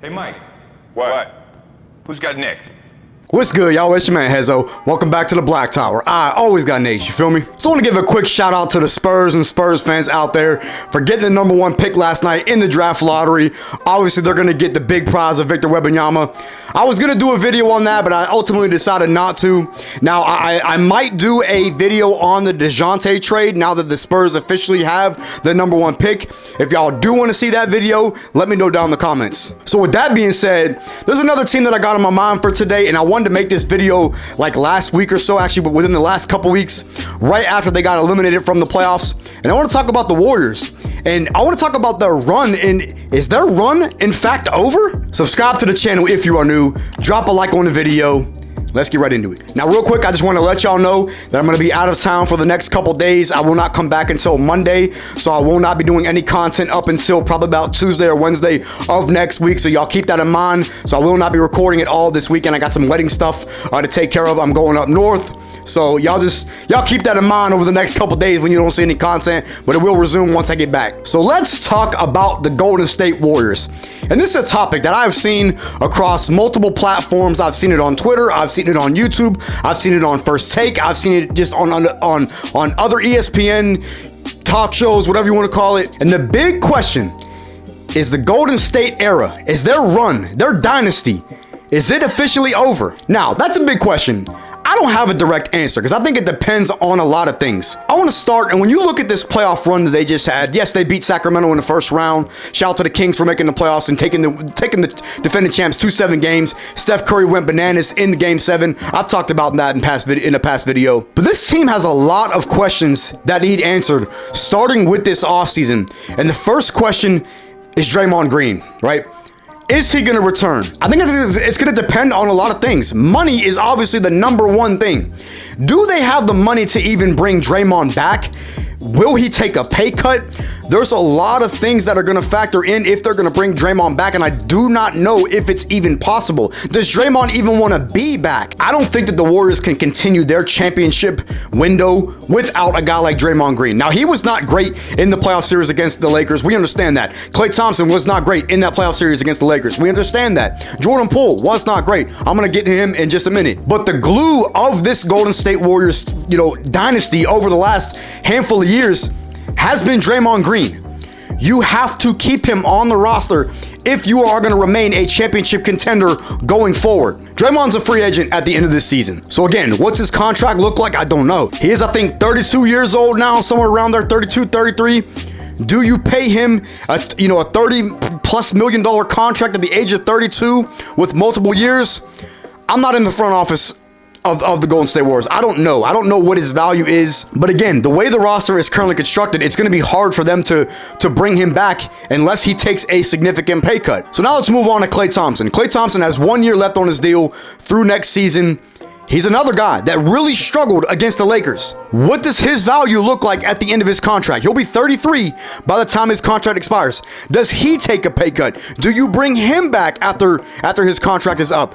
Hey, Mike. What? Who's got next? What's good, y'all? It's your man, Hezo. Welcome back to the Blacktop, where I always got Nate, you feel me? So I want to give a quick shout out to the Spurs and Spurs fans out there for getting the #1 pick last night in the draft lottery. Obviously, they're going to get the big prize of Victor Wembanyama. I was going to do a video on that, but I ultimately decided not to. Now, I might do a video on the DeJounte trade now that the Spurs officially have the #1 pick. If y'all do want to see that video, let me know down in the comments. So with that being said, there's another team that I got on my mind for today, and I wanted to make this video like last week or so, actually, but within the last couple weeks, right after they got eliminated from the playoffs. And I want to talk about the Warriors, and I want to talk about their run. And is their run in fact over? Subscribe to the channel if you are new, drop a like on the video. Let's get right into it. Now, real quick, I just want to let y'all know that I'm going to be out of town for the next couple days. I will not come back until Monday, so I will not be doing any content up until probably about Tuesday or Wednesday of next week. So y'all keep that in mind. So I will not be recording it all this weekend. I got some wedding stuff to take care of. I'm going up north. So y'all keep that in mind over the next couple days when you don't see any content, but it will resume once I get back. So let's talk about the Golden State Warriors. And this is a topic that I've seen across multiple platforms. I've seen it on Twitter. I've seen it on YouTube. I've seen it on First Take. I've seen it just on other ESPN talk shows, whatever you want to call it. And the big question is, the Golden State era, is their run, their dynasty, is it officially over? Now, that's a big question. I don't have a direct answer because I think it depends on a lot of things. I want to start, and when you look at this playoff run that they just had, yes, they beat Sacramento in the first round. Shout out to the Kings for making the playoffs and taking the defending champs to 7 games. Steph Curry went bananas in Game 7. I've talked about that in a past video. But this team has a lot of questions that need answered, starting with this offseason. And the first question is Draymond Green, right? Is he going to return? I think it's going to depend on a lot of things. Money is obviously the #1 thing. Do they have the money to even bring Draymond back? Will he take a pay cut? There's a lot of things that are going to factor in if they're going to bring Draymond back, and I do not know if it's even possible. Does Draymond even want to be back? I don't think that the Warriors can continue their championship window without a guy like Draymond Green. Now, he was not great in the playoff series against the Lakers. We understand that. Klay Thompson was not great in that playoff series against the Lakers. We understand that. Jordan Poole was not great. I'm going to get to him in just a minute. But the glue of this Golden State Warriors, dynasty over the last handful of years has been Draymond Green. You have to keep him on the roster if you are going to remain a championship contender going forward. Draymond's a free agent at the end of this season. So again, what's his contract look like? I don't know. He is, I think, 32 years old now, somewhere around there, 32, 33. Do you pay him a $30+ million contract at the age of 32 with multiple years? I'm not in the front office of the Golden State Warriors. I don't know. I don't know what his value is. But again, the way the roster is currently constructed, it's going to be hard for them to bring him back unless he takes a significant pay cut. So now let's move on to Klay Thompson. Klay Thompson has 1 year left on his deal through next season. He's another guy that really struggled against the Lakers. What does his value look like at the end of his contract? He'll be 33 by the time his contract expires. Does he take a pay cut? Do you bring him back after his contract is up?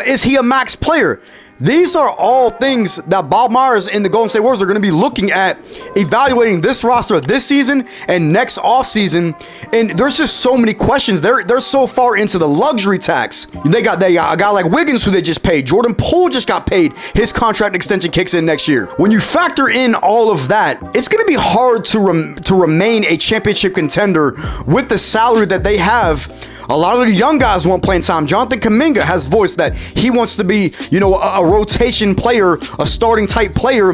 Is he a max player? These are all things that Bob Myers and the Golden State Warriors are going to be looking at, evaluating this roster this season and next offseason. And there's just so many questions. They're so far into the luxury tax. They got a guy like Wiggins who they just paid. Jordan Poole just got paid. His contract extension kicks in next year. When you factor in all of that, it's going to be hard to remain a championship contender with the salary that they have. A lot of the young guys want playing time. Jonathan Kuminga has voiced that he wants to be, a rotation player, a starting type player,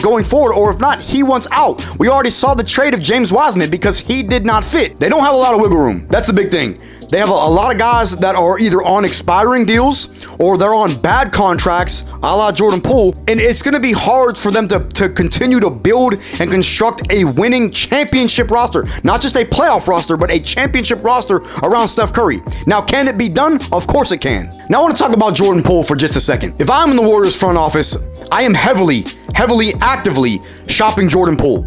going forward. Or if not, he wants out. We already saw the trade of James Wiseman because he did not fit. They don't have a lot of wiggle room. That's the big thing. They have a lot of guys that are either on expiring deals or they're on bad contracts, a la Jordan Poole, and it's going to be hard for them to continue to build and construct a winning championship roster. Not just a playoff roster, but a championship roster around Steph Curry. Now, can it be done? Of course it can. Now, I want to talk about Jordan Poole for just a second. If I'm in the Warriors front office, I am heavily, actively shopping Jordan Poole.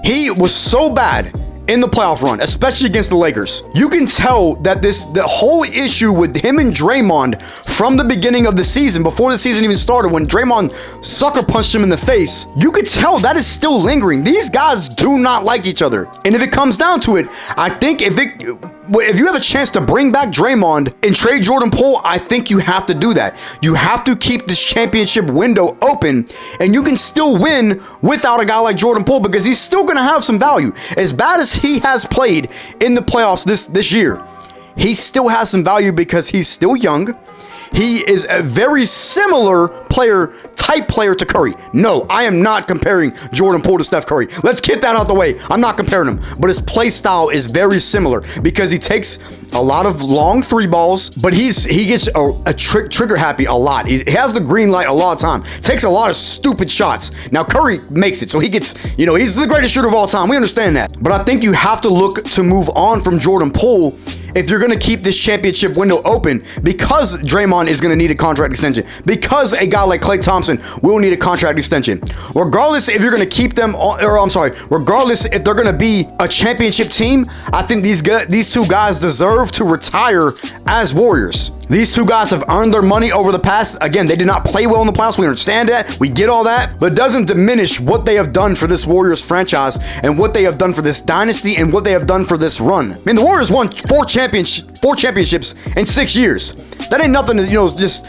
He was so bad in the playoff run, especially against the Lakers. You can tell that the whole issue with him and Draymond from the beginning of the season, before the season even started, when Draymond sucker punched him in the face, you could tell that is still lingering. These guys do not like each other. And if it comes down to it, I think if you have a chance to bring back Draymond and trade Jordan Poole, I think you have to do that. You have to keep this championship window open, and you can still win without a guy like Jordan Poole, because he's still going to have some value. As bad as he has played in the playoffs this year, he still has some value because he's still young. He is a very similar type player to Curry. No, I am not comparing Jordan Poole to Steph Curry. Let's get that out the way. I'm not comparing him, but his play style is very similar because he takes a lot of long three balls, but he gets a trigger happy a lot. He has the green light a lot of time. Takes a lot of stupid shots. Now Curry makes it, so he gets, he's the greatest shooter of all time. We understand that, but I think you have to look to move on from Jordan Poole if you're going to keep this championship window open, because Draymond is going to need a contract extension, because a guy like Klay Thompson will need a contract extension. Regardless if you're going to keep them, regardless if they're going to be a championship team, I think these two guys deserve to retire as Warriors. These two guys have earned their money over the past. Again, they did not play well in the playoffs. We understand that. We get all that. But it doesn't diminish what they have done for this Warriors franchise and what they have done for this dynasty and what they have done for this run. I mean, the Warriors won four championships in 6 years. That ain't nothing to, just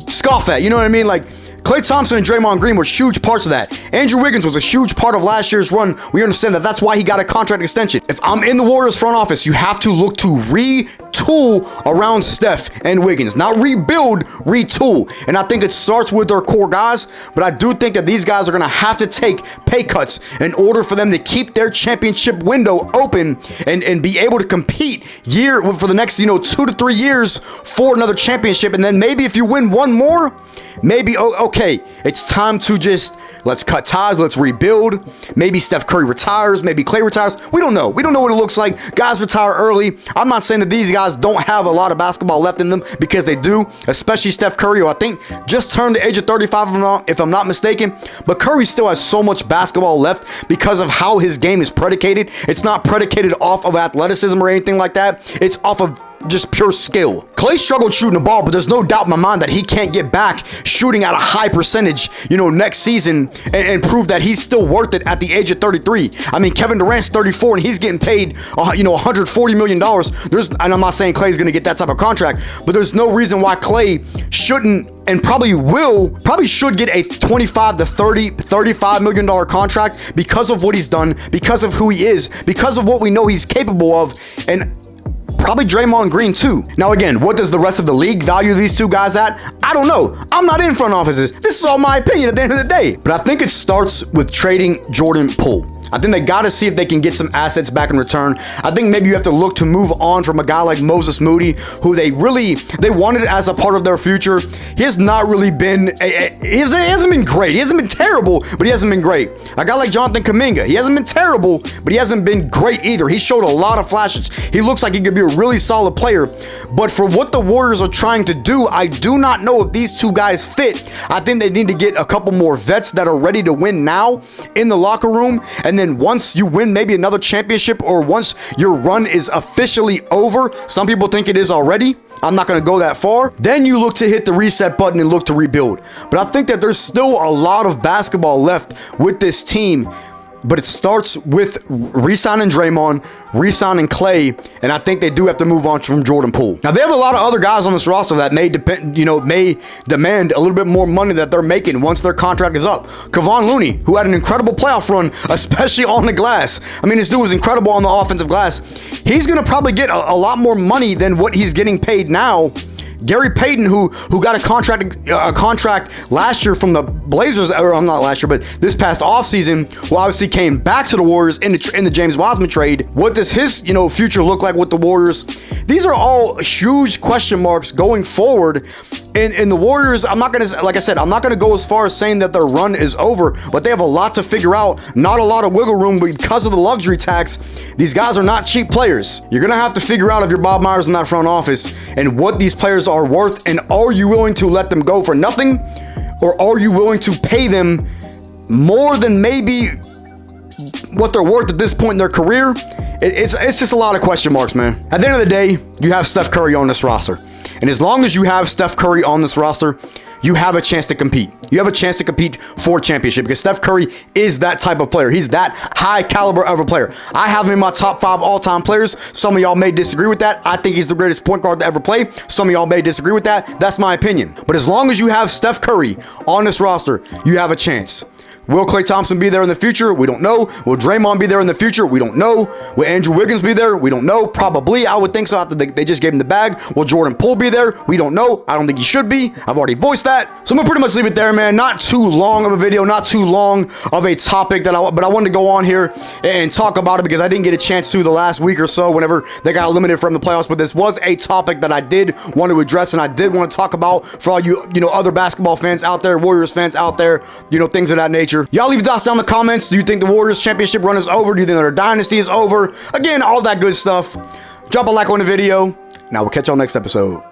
scoff at. You know what I mean? Like, Klay Thompson and Draymond Green were huge parts of that. Andrew Wiggins was a huge part of last year's run. We understand that. That's why he got a contract extension. If I'm in the Warriors front office, you have to look to retool around Steph and Wiggins. Not rebuild, retool. And I think it starts with their core guys, but I do think that these guys are going to have to take pay cuts in order for them to keep their championship window open and be able to compete for the next, 2 to 3 years for another championship. And then maybe if you win one more, maybe, okay, it's time to let's cut ties, let's rebuild. Maybe Steph Curry retires, maybe Klay retires. We don't know. We don't know what it looks like. Guys retire early. I'm not saying that these guys don't have a lot of basketball left in them, because they do, especially Steph Curry, who I think just turned the age of 35, if I'm not mistaken. But Curry still has so much basketball left because of how his game is predicated. It's not predicated off of athleticism or anything like that. It's off of just pure skill. Klay struggled shooting the ball, but there's no doubt in my mind that he can't get back shooting at a high percentage, next season and prove that he's still worth it at the age of 33. I mean, Kevin Durant's 34 and he's getting paid, $140 million. And I'm not saying Klay's going to get that type of contract, but there's no reason why Klay shouldn't and probably should get a $25 to $35 million contract because of what he's done, because of who he is, because of what we know he's capable of, and probably Draymond Green too. Now again, what does the rest of the league value these two guys at? I don't know. I'm not in front offices. This is all my opinion at the end of the day. But I think it starts with trading Jordan Poole. I think they got to see if they can get some assets back in return. I think maybe you have to look to move on from a guy like Moses Moody, who they wanted as a part of their future. He has not really been, he hasn't been great. He hasn't been terrible, but he hasn't been great. A guy like Jonathan Kuminga, he hasn't been terrible, but he hasn't been great either. He showed a lot of flashes. He looks like he could be a really solid player, but for what the Warriors are trying to do, I do not know if these two guys fit. I think they need to get a couple more vets that are ready to win now in the locker room, and then once you win maybe another championship, or once your run is officially over, some people think it is already, I'm not going to go that far, then you look to hit the reset button and look to rebuild. But I think that there's still a lot of basketball left with this team. But it starts with re-signing Draymond, re-signing Klay, and I think they do have to move on from Jordan Poole. Now, they have a lot of other guys on this roster that may demand a little bit more money that they're making once their contract is up. Kevon Looney, who had an incredible playoff run, especially on the glass. I mean, this dude was incredible on the offensive glass. He's going to probably get a lot more money than what he's getting paid now. Gary Payton, who got a contract last year from the Blazers, or not last year, but this past offseason, who obviously came back to the Warriors in the James Wiseman trade. What does his future look like with the Warriors? These are all huge question marks going forward. In the Warriors, I'm not gonna go as far as saying that their run is over, but they have a lot to figure out. Not a lot of wiggle room because of the luxury tax. These guys are not cheap players. You're gonna have to figure out if you're Bob Myers in that front office and what these players are worth, and are you willing to let them go for nothing, or are you willing to pay them more than maybe what they're worth at this point in their career, it's just a lot of question marks, man. At the end of the day, you have Steph Curry on this roster. And as long as you have Steph Curry on this roster, you have a chance to compete. You have a chance to compete for a championship because Steph Curry is that type of player. He's that high caliber of a player. I have him in my top 5 all-time players. Some of y'all may disagree with that. I think he's the greatest point guard to ever play. Some of y'all may disagree with that. That's my opinion. But as long as you have Steph Curry on this roster, you have a chance. Will Klay Thompson be there in the future? We don't know. Will Draymond be there in the future? We don't know. Will Andrew Wiggins be there? We don't know. Probably. I would think so after they just gave him the bag. Will Jordan Poole be there? We don't know. I don't think he should be. I've already voiced that. So I'm going to pretty much leave it there, man. Not too long of a video, not too long of a topic but I wanted to go on here and talk about it because I didn't get a chance to the last week or so whenever they got eliminated from the playoffs. But this was a topic that I did want to address and I did want to talk about for all you other basketball fans out there, Warriors fans out there, things of that nature. Y'all leave thoughts down in the comments. Do you think the Warriors championship run is over? Do you think their dynasty is over? Again, all that good stuff. Drop a like on the video. Now we'll catch y'all next episode.